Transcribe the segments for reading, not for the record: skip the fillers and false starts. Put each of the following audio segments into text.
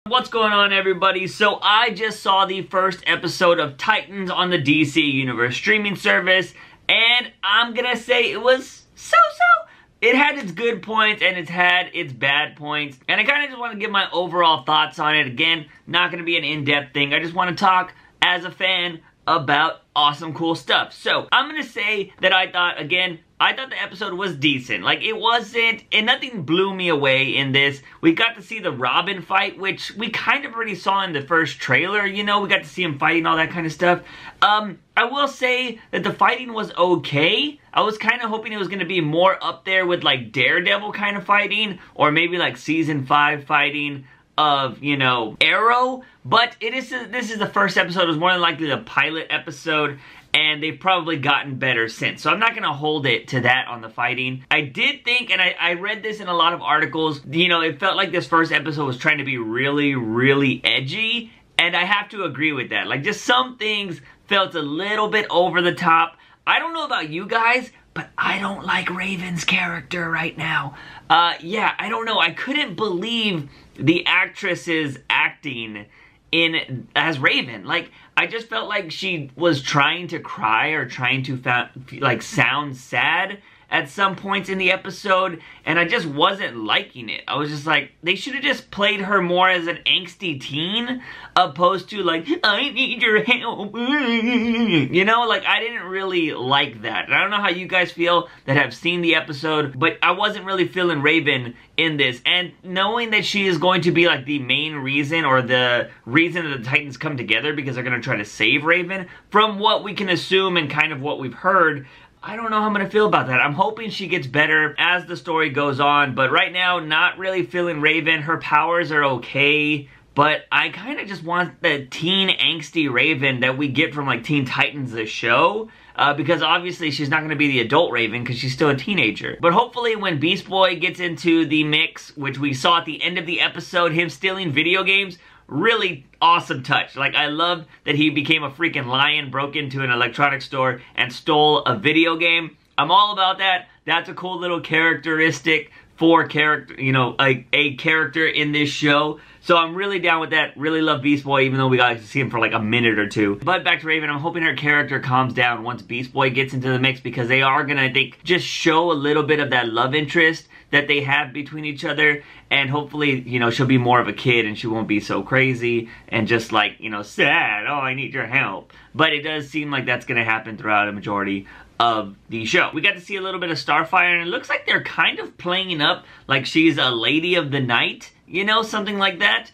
What's going on, everybody? So I just saw the first episode of Titans on the DC Universe streaming service, and I'm gonna say it was so-so. It had its good points and it's had its bad points, and I kind of just want to give my overall thoughts on it. Again, not going to be an in-depth thing. I just want to talk as a fan about awesome, cool stuff. So I'm going to say that I thought the episode was decent. Like, it wasn't, and nothing blew me away in this. We got to see the Robin fight, which we kind of already saw in the first trailer, you know, we got to see him fighting, all that kind of stuff. I will say that the fighting was okay. I was kind of hoping it was going to be more up there with, like, Daredevil kind of fighting, or maybe, like, Season 5 fighting of, you know, Arrow. But this is the first episode. It was more than likely the pilot episode, and they've probably gotten better since. So I'm not going to hold it to that on the fighting. I did think, and I read this in a lot of articles, you know, it felt like this first episode was trying to be really, really edgy, and I have to agree with that. Like, just some things felt a little bit over the top. I don't know about you guys, but I don't like Raven's character right now. Yeah, I don't know. I couldn't believe the actress's acting as Raven. Like, I just felt like she was trying to cry or trying to like sound sad at some points in the episode, and I just wasn't liking it. I was just like, they should have just played her more as an angsty teen, opposed to like, I need your help. You know, like, I didn't really like that. And I don't know how you guys feel that have seen the episode, but I wasn't really feeling Raven in this. And knowing that she is going to be like the main reason, or the reason that the Titans come together because they're going to try to save Raven, from what we can assume and kind of what we've heard, I don't know how I'm going to feel about that. I'm hoping she gets better as the story goes on, but right now, not really feeling Raven. Her powers are okay, but I kind of just want the teen angsty Raven that we get from, like, Teen Titans the show, because obviously she's not going to be the adult Raven because she's still a teenager. But hopefully when Beast Boy gets into the mix, which we saw at the end of the episode, him stealing video games, really awesome touch. Like, I loved that he became a freaking lion, broke into an electronics store, and stole a video game. I'm all about that. That's a cool little characteristic for you know, a character in this show. So I'm really down with that. Really love Beast Boy, even though we got to see him for like a minute or two. But back to Raven, I'm hoping her character calms down once Beast Boy gets into the mix, because they are gonna, I think, just show a little bit of that love interest that they have between each other, and hopefully, you know, she'll be more of a kid and she won't be so crazy and just like, you know, sad, oh, I need your help. But it does seem like that's gonna happen throughout a majority of the show. We got to see a little bit of Starfire, and it looks like they're kind of playing up like she's a lady of the night, you know, something like that.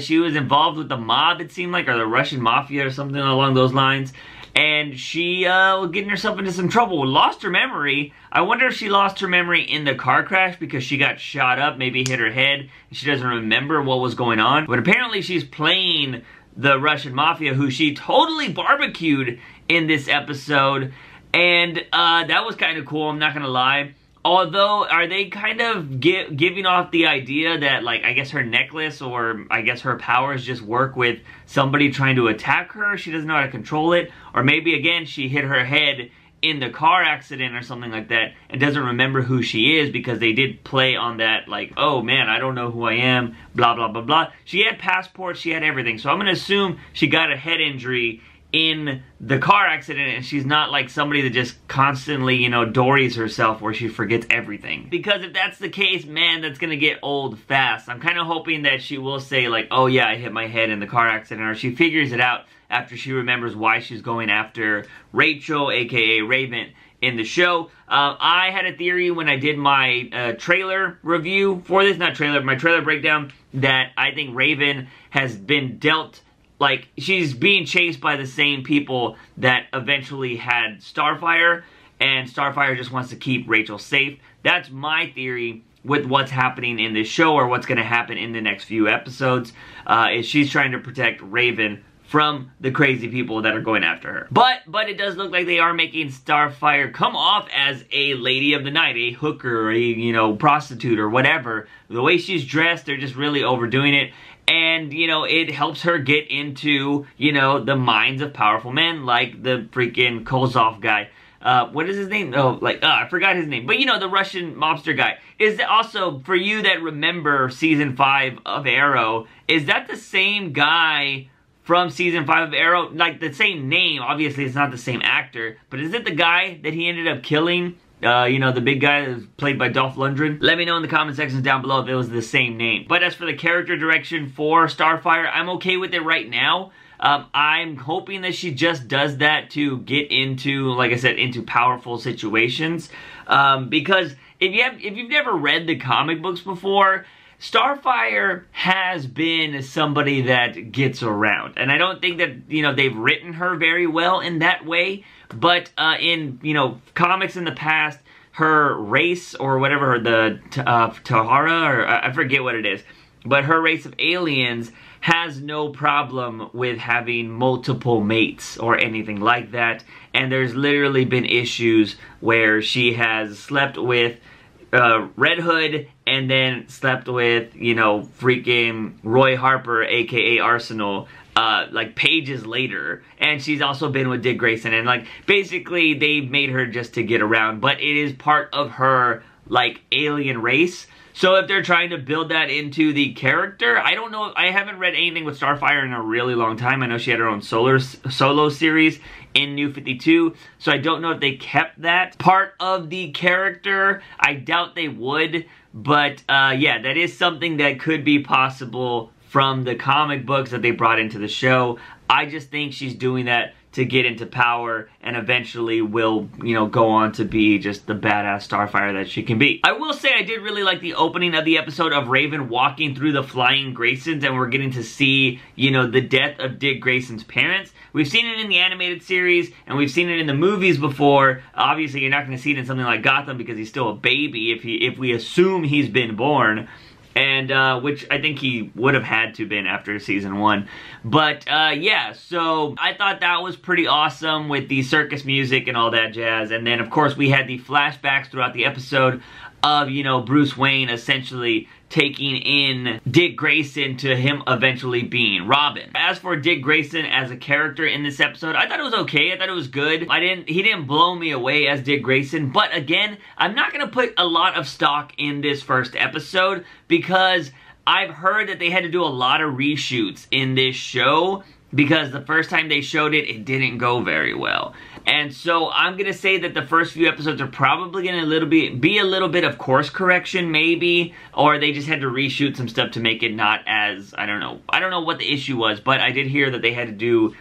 She was involved with the mob, it seemed like, or the Russian mafia or something along those lines. And she was getting herself into some trouble. Lost her memory. I wonder if she lost her memory in the car crash because she got shot up, maybe hit her head, and she doesn't remember what was going on. But apparently she's playing the Russian mafia, who she totally barbecued in this episode. And that was kind of cool, I'm not gonna lie. Although, are they kind of giving off the idea that, like, I guess her necklace, or I guess her powers just work with somebody trying to attack her? She doesn't know how to control it. Or maybe, again, she hit her head in the car accident or something like that and doesn't remember who she is, because they did play on that, like, oh man, I don't know who I am, blah, blah, blah, blah. She had passports, she had everything. So I'm gonna assume she got a head injury in the car accident, and she's not like somebody that just constantly, you know, dories herself where she forgets everything. Because if that's the case, man, that's gonna get old fast. I'm kind of hoping that she will say like, oh yeah, I hit my head in the car accident, or she figures it out after she remembers why she's going after Rachel, aka Raven, in the show. I had a theory when I did my trailer review for this, my trailer breakdown, that I think Raven has been dealt, like, she's being chased by the same people that eventually had Starfire, and Starfire just wants to keep Rachel safe. That's my theory with what's happening in this show, or what's going to happen in the next few episodes, is she's trying to protect Raven from the crazy people that are going after her. But it does look like they are making Starfire come off as a lady of the night, a hooker, a, you know, prostitute or whatever. The way she's dressed, they're just really overdoing it. And, you know, it helps her get into, you know, the minds of powerful men like the freaking Kozov guy. what is his name? Oh, I forgot his name. But you know, the Russian mobster guy. Is that also, for you that remember season 5 of Arrow, is that the same guy from season 5 of Arrow? Like, the same name. Obviously, it's not the same actor. But is it the guy that he ended up killing? You know, the big guy that was played by Dolph Lundgren? Let me know in the comment sections down below if it was the same name. But as for the character direction for Starfire, I'm okay with it right now. I'm hoping that she just does that to get into, like I said, into powerful situations. Because if you've never read the comic books before, Starfire has been somebody that gets around. And I don't think that, you know, they've written her very well in that way. But in, you know, comics in the past, her race or whatever, the Tahara, or I forget what it is, but her race of aliens has no problem with having multiple mates or anything like that. And there's literally been issues where she has slept with Red Hood and then slept with, you know, freaking Roy Harper, aka Arsenal, like pages later. And she's also been with Dick Grayson, and like basically they've made her just to get around, but it is part of her like alien race. So if they're trying to build that into the character, I don't know. I haven't read anything with Starfire in a really long time. I know she had her own solo series in New 52, so I don't know if they kept that part of the character. I doubt they would, but yeah, that is something that could be possible from the comic books that they brought into the show. I just think she's doing that to get into power and eventually will, you know, go on to be just the badass Starfire that she can be. I will say I did really like the opening of the episode of Raven walking through the flying Graysons, and we're getting to see, you know, the death of Dick Grayson's parents. We've seen it in the animated series, and we've seen it in the movies before. Obviously, you're not going to see it in something like Gotham because he's still a baby if we assume he's been born. And, which I think he would have had to been after season 1. But, yeah, so I thought that was pretty awesome with the circus music and all that jazz. And then, of course, we had the flashbacks throughout the episode of, you know, Bruce Wayne essentially taking in Dick Grayson to him eventually being Robin. As for Dick Grayson as a character in this episode, I thought it was okay. I thought it was good. He didn't blow me away as Dick Grayson, but again, I'm not gonna put a lot of stock in this first episode because I've heard that they had to do a lot of reshoots in this show because the first time they showed it, it didn't go very well. And so I'm going to say that the first few episodes are probably going to be a little bit of course correction maybe, or they just had to reshoot some stuff to make it not as, I don't know. I don't know what the issue was, but I did hear that they had to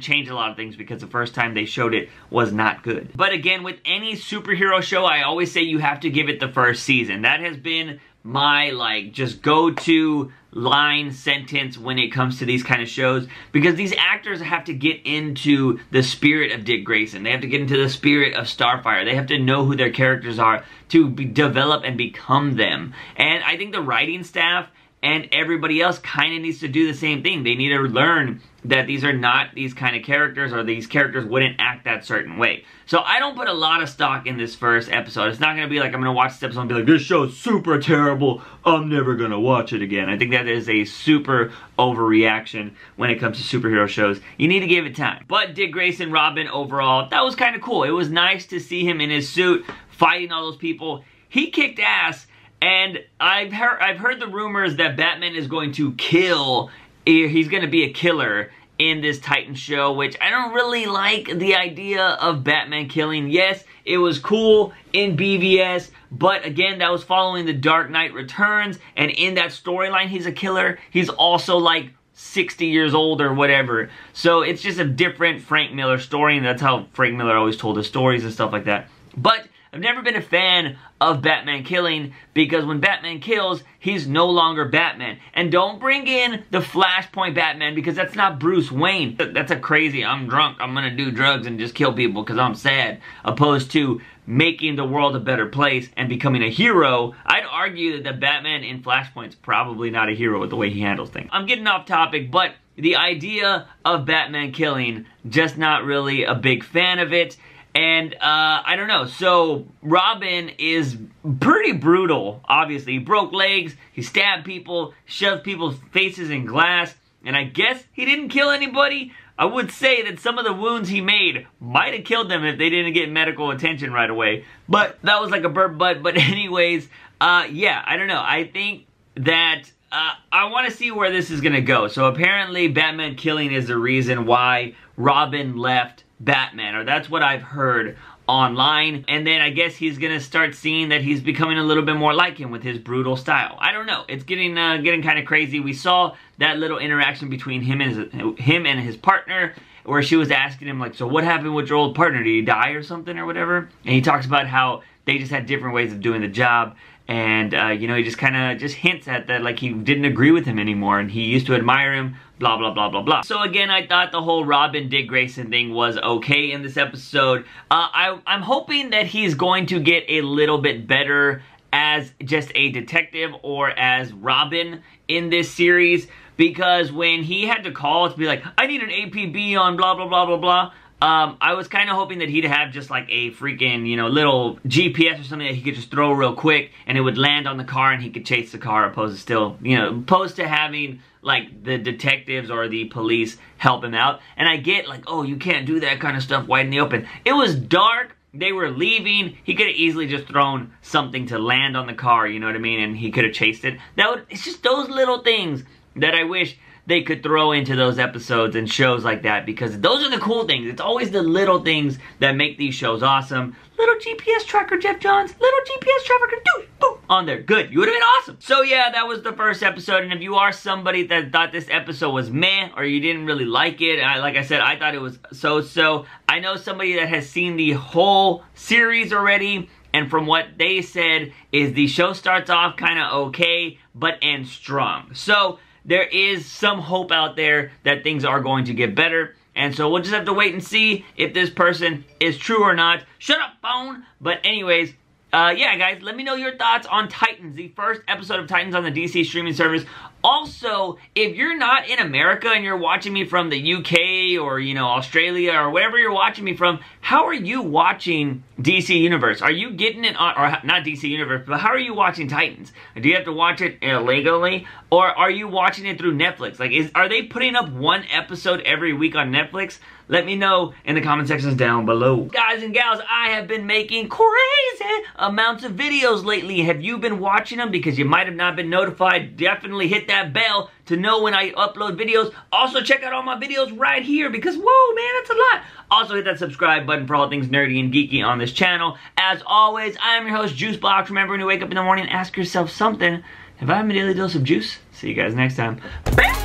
change a lot of things because the first time they showed it was not good. But again, with any superhero show, I always say you have to give it the first season. That has been my, like, just go-to line sentence when it comes to these kind of shows, because these actors have to get into the spirit of Dick Grayson. They have to get into the spirit of Starfire. They have to know who their characters are to develop and become them. And I think the writing staff and everybody else kind of needs to do the same thing. They need to learn that these are not these kind of characters, or these characters wouldn't act that certain way. So I don't put a lot of stock in this first episode. It's not going to be like I'm going to watch this episode and be like, this show's super terrible, I'm never going to watch it again. I think that is a super overreaction when it comes to superhero shows. You need to give it time. But Dick Grayson, Robin, overall, that was kind of cool. It was nice to see him in his suit, fighting all those people. He kicked ass. And I've heard the rumors that Batman is going to kill, he's going to be a killer in this Titans show, which I don't really like the idea of Batman killing. Yes, it was cool in BVS, but again, that was following The Dark Knight Returns, and in that storyline, he's a killer. He's also like 60 years old or whatever. So it's just a different Frank Miller story, and that's how Frank Miller always told his stories and stuff like that. But I've never been a fan of Batman killing, because when Batman kills, he's no longer Batman. And don't bring in the Flashpoint Batman, because that's not Bruce Wayne. That's a crazy, I'm drunk, I'm gonna do drugs and just kill people because I'm sad, opposed to making the world a better place and becoming a hero. I'd argue that the Batman in Flashpoint's probably not a hero with the way he handles things. I'm getting off topic, but the idea of Batman killing, just not really a big fan of it. And, I don't know, so Robin is pretty brutal, obviously. He broke legs, he stabbed people, shoved people's faces in glass, and I guess he didn't kill anybody. I would say that some of the wounds he made might have killed them if they didn't get medical attention right away. But that was like a burp butt. But anyways, yeah, I don't know. I think that I want to see where this is going to go. So apparently Batman killing is the reason why Robin left Batman, or that's what I've heard online. And then I guess he's gonna start seeing that he's becoming a little bit more like him with his brutal style. I don't know. It's getting kind of crazy. We saw that little interaction between him and his partner, where she was asking him, like, so what happened with your old partner? Did he die or something or whatever? And he talks about how they just had different ways of doing the job. And, you know, he just kind of hints at that, like he didn't agree with him anymore, and he used to admire him, blah, blah, blah, blah, blah. So again, I thought the whole Robin Dick Grayson thing was okay in this episode. I'm hoping that he's going to get a little bit better as just a detective or as Robin in this series, because when he had to call to be like, I need an APB on blah, blah, blah, blah, blah, I was kind of hoping that he'd have just like a freaking, you know, little GPS or something that he could just throw real quick and it would land on the car and he could chase the car, opposed to having like the detectives or the police help him out. And I get like, oh, you can't do that kind of stuff wide in the open. It was dark. They were leaving. He could have easily just thrown something to land on the car, you know what I mean? And he could have chased it. It's just those little things that I wish they could throw into those episodes and shows like that, because those are the cool things. It's always the little things that make these shows awesome. Little GPS tracker, Jeff Johns. Little GPS tracker, boom, on there. Good. You would have been awesome. So yeah, that was the first episode. And if you are somebody that thought this episode was meh, or you didn't really like it, like I said, I thought it was so-so. I know somebody that has seen the whole series already, and from what they said is the show starts off kind of okay, but ends strong. So there is some hope out there that things are going to get better. And so we'll just have to wait and see if this person is true or not. Shut up, phone! But anyways, yeah, guys, let me know your thoughts on Titans, the first episode of Titans on the DC streaming service. Also, if you're not in America and you're watching me from the UK or, you know, Australia or wherever you're watching me from, how are you watching DC Universe? Are you getting it on, or not DC Universe, but how are you watching Titans? Do you have to watch it illegally? Or are you watching it through Netflix? Like, are they putting up one episode every week on Netflix? Let me know in the comment sections down below. Guys and gals, I have been making crazy amounts of videos lately. Have you been watching them? Because you might have not been notified. Definitely hit that bell to know when I upload videos. Also, check out all my videos right here, because, whoa, man, that's a lot. Also, hit that subscribe button for all things nerdy and geeky on this channel. As always, I am your host, JUICEfromtheBOX. Remember, when you wake up in the morning, ask yourself something. Have I had my daily dose of juice? See you guys next time. Bye!